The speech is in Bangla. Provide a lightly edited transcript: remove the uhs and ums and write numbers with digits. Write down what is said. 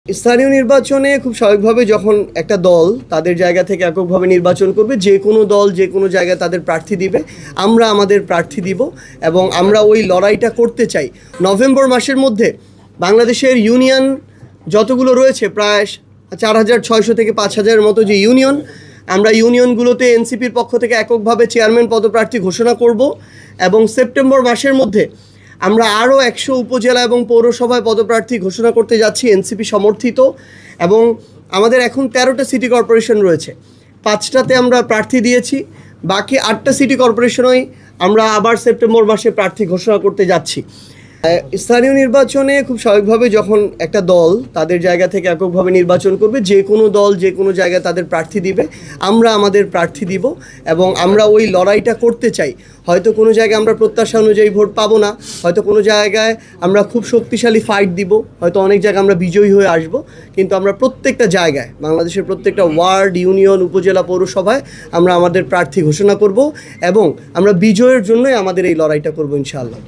স্থানীয় নির্বাচনে খুব স্বাভাবিকভাবে যখন একটা দল তাদের জায়গা থেকে এককভাবে নির্বাচন করবে, যে কোনো দল যে কোনো জায়গায় তাদের প্রার্থী দিবে, আমরা আমাদের প্রার্থী দিব এবং আমরা ওই লড়াইটা করতে চাই। নভেম্বর মাসের মধ্যে বাংলাদেশের ইউনিয়ন যতগুলো রয়েছে প্রায় 4,600 থেকে 5,000-এর মতো যে ইউনিয়ন, আমরা ইউনিয়নগুলোতে এনসিপির পক্ষ থেকে এককভাবে চেয়ারম্যান পদপ্রার্থী ঘোষণা করব এবং সেপ্টেম্বর মাসের মধ্যে আমরা আরও 100 উপজেলা এবং পৌরসভায় পদপ্রার্থী ঘোষণা করতে যাচ্ছি এনসিপি সমর্থিত। এবং আমাদের এখন 13টা সিটি কর্পোরেশন রয়েছে, 5টাতে আমরা প্রার্থী দিয়েছি, বাকি 8টা সিটি কর্পোরেশনেই আমরা আবার সেপ্টেম্বর মাসে প্রার্থী ঘোষণা করতে যাচ্ছি। স্থানীয় নির্বাচনে খুব স্বাভাবিকভাবে যখন একটা দল তাদের জায়গা থেকে এককভাবে নির্বাচন করবে, যে কোনো দল যে কোনো জায়গায় তাদের প্রার্থী দিবে, আমরা আমাদের প্রার্থী দিব এবং আমরা ওই লড়াইটা করতে চাই। হয়তো কোনো জায়গায় আমরা প্রত্যাশা অনুযায়ী ভোট পাবো না, হয়তো কোনো জায়গায় আমরা খুব শক্তিশালী ফাইট দিব, হয়তো অনেক জায়গায় আমরা বিজয়ী হয়ে আসব, কিন্তু আমরা প্রত্যেকটা জায়গায় বাংলাদেশের প্রত্যেকটা ওয়ার্ড, ইউনিয়ন, উপজেলা, পৌরসভায় আমরা আমাদের প্রার্থী ঘোষণা করব এবং আমরা বিজয়ের জন্যই আমাদের এই লড়াইটা করব ইনশাআল্লাহ।